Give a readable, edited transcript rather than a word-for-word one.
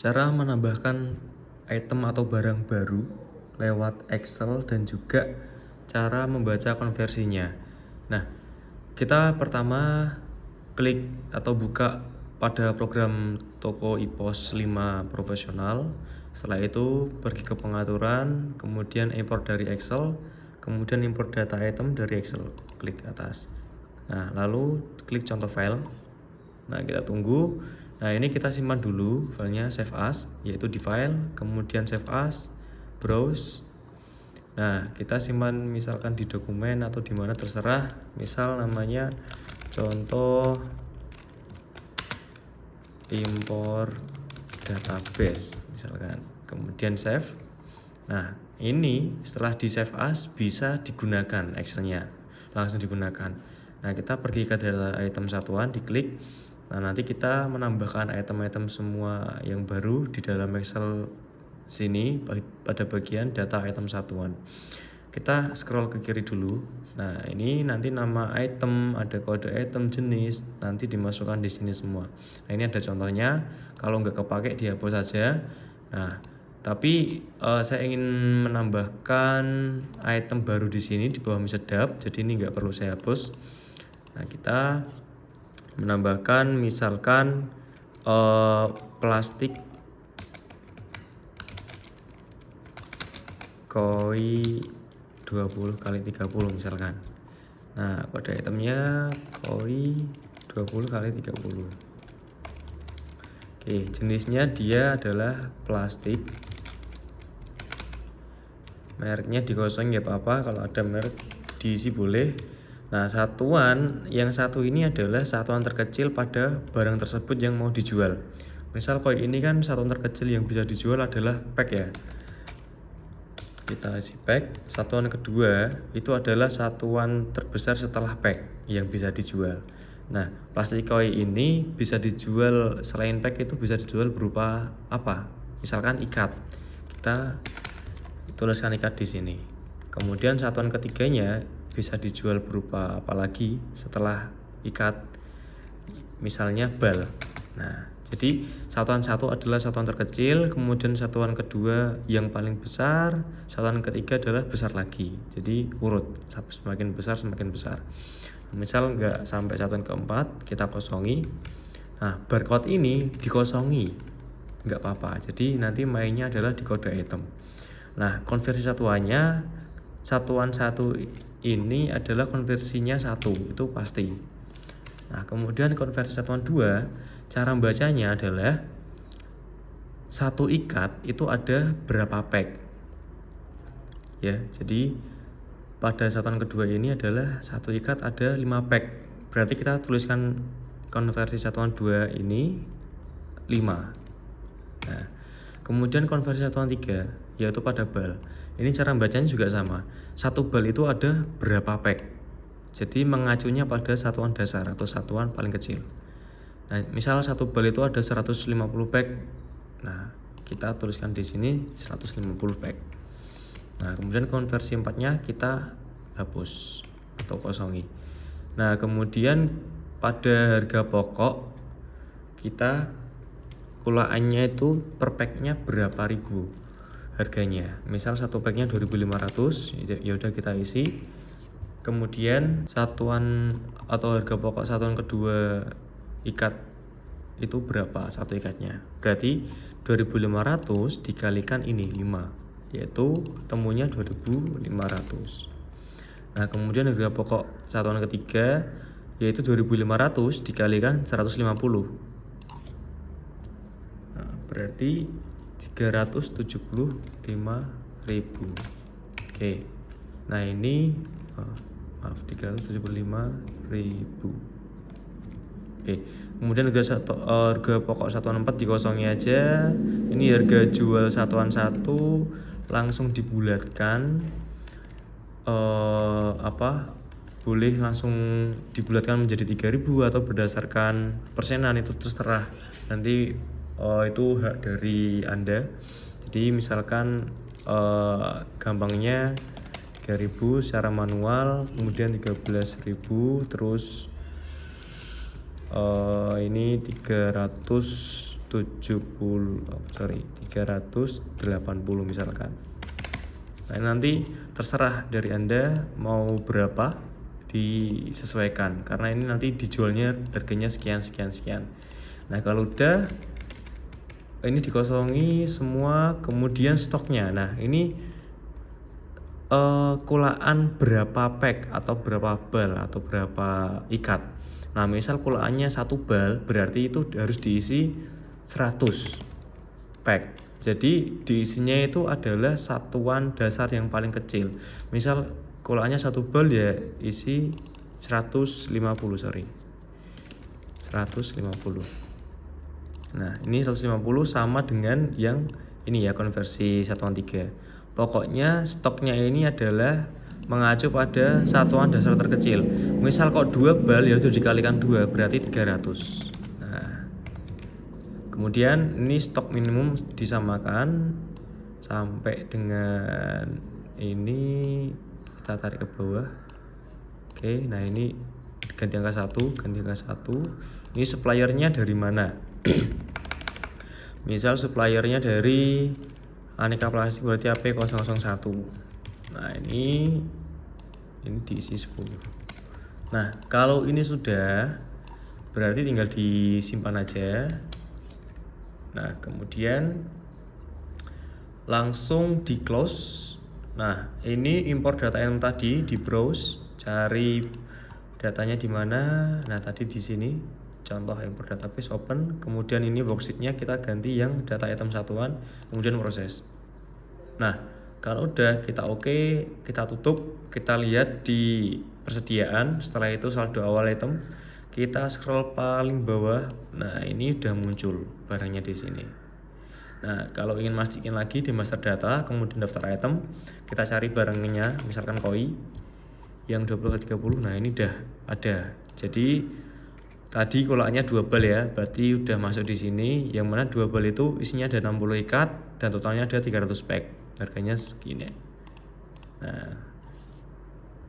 Cara menambahkan item atau barang baru lewat Excel dan juga cara membaca konversinya. Nah, kita pertama klik atau buka pada program toko IPOS 5 profesional. Setelah itu pergi ke pengaturan, kemudian import dari Excel, kemudian import data item dari Excel. Klik atas. Nah, lalu klik contoh file. Nah, kita tunggu. Nah, ini kita simpan dulu filenya save as, yaitu di file, kemudian save as, browse. Nah, kita simpan misalkan di dokumen atau di mana terserah. Misal namanya contoh import database misalkan. Kemudian save. Nah, ini setelah di save as bisa digunakan Excelnya, langsung digunakan. Nah, kita pergi ke data item satuan, diklik. Nah, nanti kita menambahkan item-item semua yang baru di dalam Excel sini pada bagian data item satuan. Kita scroll ke kiri dulu. Nah, ini nanti nama item, ada kode item, jenis, nanti dimasukkan di sini semua. Nah, ini ada contohnya. Kalau nggak kepake dihapus saja. Nah, tapi saya ingin menambahkan item baru di sini di bawah sedap, jadi ini nggak perlu saya hapus. Nah, kita menambahkan misalkan plastik koi 20 kali 30 misalkan. Nah, kode itemnya koi 20 kali 30. Oke, jenisnya dia adalah plastik. Mereknya dikosongin nggak apa-apa, kalau ada merek diisi boleh. Nah, satuan yang satu ini adalah satuan terkecil pada barang tersebut yang mau dijual. Misal koi ini kan satuan terkecil yang bisa dijual adalah pack ya. Kita isi pack. Satuan kedua itu adalah satuan terbesar setelah pack yang bisa dijual. Nah, plastik koi ini bisa dijual selain pack, itu bisa dijual berupa apa? Misalkan ikat. Kita tuliskan ikat di sini. Kemudian satuan ketiganya bisa dijual berupa apa lagi setelah ikat? Misalnya bal. Nah, jadi satuan satu adalah satuan terkecil, kemudian satuan kedua yang paling besar, satuan ketiga adalah besar lagi. Jadi urut, semakin besar semakin besar. Misal nggak sampai satuan keempat, kita kosongi. Nah, barcode ini dikosongi, nggak apa-apa. Jadi nanti mainnya adalah di kode item. Nah, konversi satuannya, satuan satu ini adalah konversinya 1, itu pasti. Nah, kemudian konversi satuan 2, cara membacanya adalah satu ikat itu ada berapa pack. Ya, jadi pada satuan kedua ini adalah satu ikat ada 5 pack. Berarti kita tuliskan konversi satuan 2 ini 5. Nah, kemudian konversi satuan 3 yaitu pada bal. Ini cara membacanya juga sama. Satu bal itu ada berapa pack. Jadi mengacunya pada satuan dasar atau satuan paling kecil. Nah, misal satu bal itu ada 150 pack. Nah, kita tuliskan di sini 150 pack. Nah, kemudian konversi 4-nya kita hapus atau kosongi. Nah, kemudian pada harga pokok kita kulaannya itu per packnya berapa ribu harganya. Misal satu packnya 2.500, ya udah kita isi. Kemudian satuan atau harga pokok satuan kedua ikat itu berapa satu ikatnya. Berarti 2.500 dikalikan ini 5, yaitu temunya 2.500. Nah, kemudian harga pokok satuan ketiga yaitu 2.500 dikalikan 150. Nah, berarti 375.000. Oke. Nah, ini 375.000. Oke. Kemudian harga pokok satuan 4 dikosongi aja. Ini harga jual satuan 1 langsung dibulatkan. Boleh langsung dibulatkan menjadi 3.000 atau berdasarkan persenan, itu terserah. Nanti itu hak dari Anda. Jadi misalkan gampangnya 3.000 secara manual, kemudian 13.000, terus ini 300 380 misalkan. Nah, nanti terserah dari Anda mau berapa, disesuaikan karena ini nanti dijualnya harganya sekian. Nah, kalau udah ini dikosongi semua, kemudian stoknya. Nah, ini kulaan berapa pack atau berapa bal atau berapa ikat. Nah, misal kulaannya 1 bal, berarti itu harus diisi 100 pack. Jadi diisinya itu adalah satuan dasar yang paling kecil. Misal kulaannya 1 bal ya isi 150. Nah, ini 150 sama dengan yang ini ya, konversi satuan 3. Pokoknya stoknya ini adalah mengacu pada satuan dasar terkecil. Misal kok 2 bal ya itu dikalikan 2 berarti 300. Nah, kemudian ini stok minimum disamakan sampai dengan ini kita tarik ke bawah. Oke, nah ini ganti angka 1. Ini suppliernya dari mana? Misal suppliernya dari Aneka Plastik berarti AP001. Nah, ini diisi 10. Nah, kalau ini sudah berarti tinggal disimpan aja. Nah, kemudian langsung di close. Nah, ini import data item tadi, di browse, cari datanya di mana. Nah, tadi di sini contoh import database, open, kemudian ini worksheetnya kita ganti yang data item satuan, kemudian proses. Nah, kalau udah kita oke, kita tutup, kita lihat di persediaan. Setelah itu saldo awal item, kita scroll paling bawah. Nah, ini udah muncul barangnya di sini. Nah, kalau ingin mastiin lagi di master data, kemudian daftar item, kita cari barangnya, misalkan koi yang 20x30. Nah, ini udah ada. Jadi tadi kolaannya 2 bal ya, berarti udah masuk di sini. Yang mana 2 bal itu isinya ada 60 ikat dan totalnya ada 300 pack. Harganya segini. Nah,